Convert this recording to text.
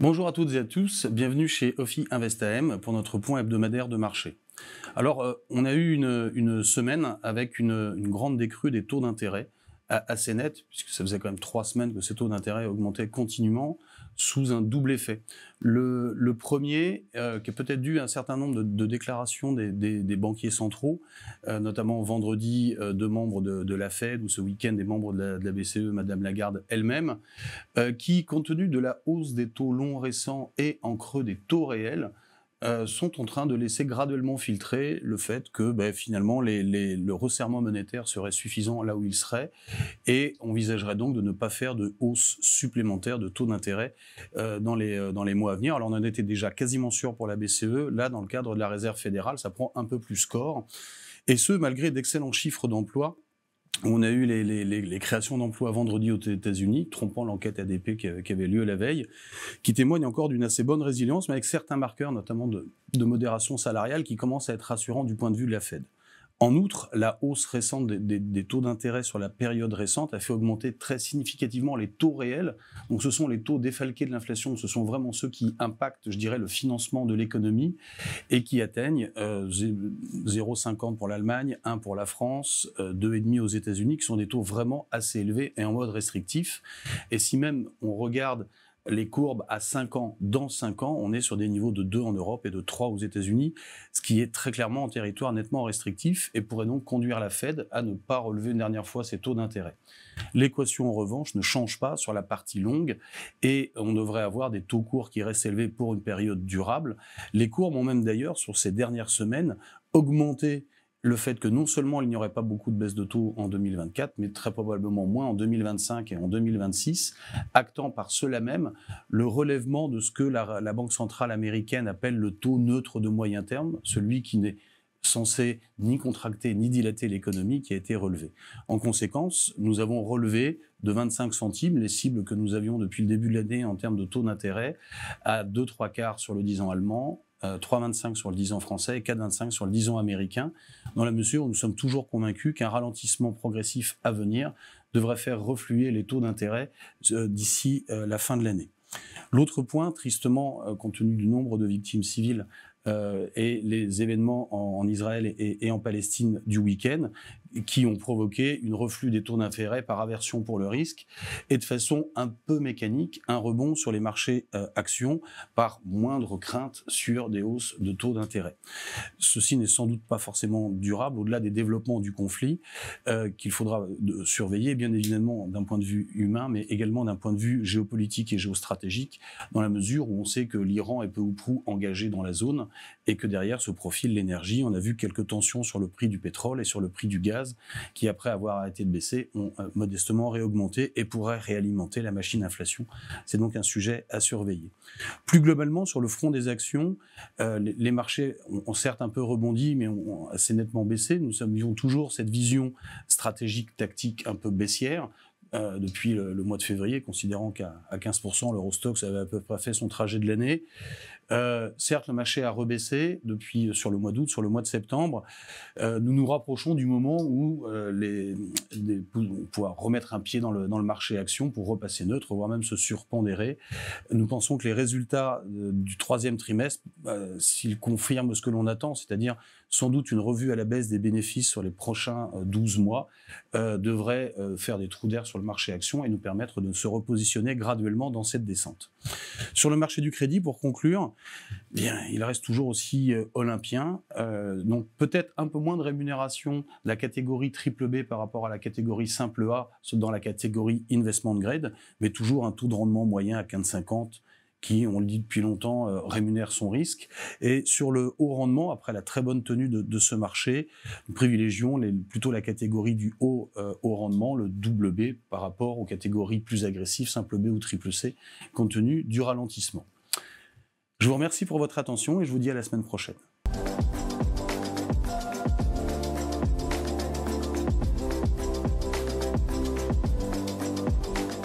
Bonjour à toutes et à tous, bienvenue chez Ophi Invest AM pour notre point hebdomadaire de marché. Alors, on a eu une semaine avec une grande décrue des taux d'intérêt assez nette, puisque ça faisait quand même 3 semaines que ces taux d'intérêt augmentaient continuellement, sous un double effet. Le premier, qui est peut-être dû à un certain nombre de déclarations des banquiers centraux, notamment vendredi, deux membres de la Fed, ou ce week-end des membres de la BCE, Madame Lagarde elle-même, qui, compte tenu de la hausse des taux longs récents et en creux des taux réels, sont en train de laisser graduellement filtrer le fait que finalement le resserrement monétaire serait suffisant là où il serait, et envisagerait donc de ne pas faire de hausse supplémentaire de taux d'intérêt dans les mois à venir. Alors on en était déjà quasiment sûr pour la BCE, là dans le cadre de la Réserve fédérale, ça prend un peu plus corps, et ce malgré d'excellents chiffres d'emploi. On a eu les créations d'emplois vendredi aux États-Unis, trompant l'enquête ADP qui avait lieu la veille, qui témoigne encore d'une assez bonne résilience, mais avec certains marqueurs, notamment de modération salariale, qui commencent à être rassurants du point de vue de la Fed. En outre, la hausse récente des taux d'intérêt sur la période récente a fait augmenter très significativement les taux réels. Donc ce sont les taux défalqués de l'inflation, ce sont vraiment ceux qui impactent, je dirais, le financement de l'économie et qui atteignent 0,50 pour l'Allemagne, 1 pour la France, 2,5 aux États-Unis, qui sont des taux vraiment assez élevés et en mode restrictif. Et si même on regarde les courbes à 5 ans, dans 5 ans, on est sur des niveaux de 2 en Europe et de 3 aux États-Unis, ce qui est très clairement en territoire nettement restrictif et pourrait donc conduire la Fed à ne pas relever une dernière fois ses taux d'intérêt. L'équation, en revanche, ne change pas sur la partie longue et on devrait avoir des taux courts qui restent élevés pour une période durable. Les courbes ont même d'ailleurs, sur ces dernières semaines, augmenté le fait que non seulement il n'y aurait pas beaucoup de baisse de taux en 2024, mais très probablement moins en 2025 et en 2026, actant par cela même le relèvement de ce que la Banque centrale américaine appelle le taux neutre de moyen terme, celui qui n'est censé ni contracter ni dilater l'économie, qui a été relevé. En conséquence, nous avons relevé de 25 centimes les cibles que nous avions depuis le début de l'année en termes de taux d'intérêt à 2-3 quarts sur le 10 ans allemand, 3,25 sur le 10 ans français et 4,25 sur le 10 ans américain, dans la mesure où nous sommes toujours convaincus qu'un ralentissement progressif à venir devrait faire refluer les taux d'intérêt d'ici la fin de l'année. L'autre point, tristement, compte tenu du nombre de victimes civiles et les événements en Israël et en Palestine du week-end, qui ont provoqué une reflux des taux d'intérêt par aversion pour le risque et de façon un peu mécanique, un rebond sur les marchés actions par moindre crainte sur des hausses de taux d'intérêt. Ceci n'est sans doute pas forcément durable au-delà des développements du conflit qu'il faudra surveiller, bien évidemment d'un point de vue humain, mais également d'un point de vue géopolitique et géostratégique, dans la mesure où on sait que l'Iran est peu ou prou engagé dans la zone et que derrière se profile l'énergie. On a vu quelques tensions sur le prix du pétrole et sur le prix du gaz qui, après avoir arrêté de baisser, ont modestement réaugmenté et pourraient réalimenter la machine inflation. C'est donc un sujet à surveiller. Plus globalement, sur le front des actions, les marchés ont certes un peu rebondi, mais ont assez nettement baissé. Nous avions toujours cette vision stratégique, tactique un peu baissière, depuis le mois de février, considérant qu'à 15%, l'Eurostoxx avait à peu près fait son trajet de l'année. Certes, le marché a rebaissé depuis sur le mois d'août, sur le mois de septembre. Nous nous rapprochons du moment où on pourra remettre un pied dans le marché action pour repasser neutre, voire même se surpondérer. Nous pensons que les résultats du troisième trimestre, s'ils confirment ce que l'on attend, c'est-à-dire sans doute une revue à la baisse des bénéfices sur les prochains 12 mois, devraient faire des trous d'air sur le marché action et nous permettre de se repositionner graduellement dans cette descente. Sur le marché du crédit, pour conclure, bien, il reste toujours aussi olympien, donc peut-être un peu moins de rémunération de la catégorie triple B par rapport à la catégorie simple A, dans la catégorie investment grade, mais toujours un taux de rendement moyen à 15,50 qui, on le dit depuis longtemps, rémunère son risque. Et sur le haut rendement, après la très bonne tenue de ce marché, nous privilégions plutôt la catégorie du haut rendement, le double B, par rapport aux catégories plus agressives, simple B ou triple C, compte tenu du ralentissement. Je vous remercie pour votre attention et je vous dis à la semaine prochaine.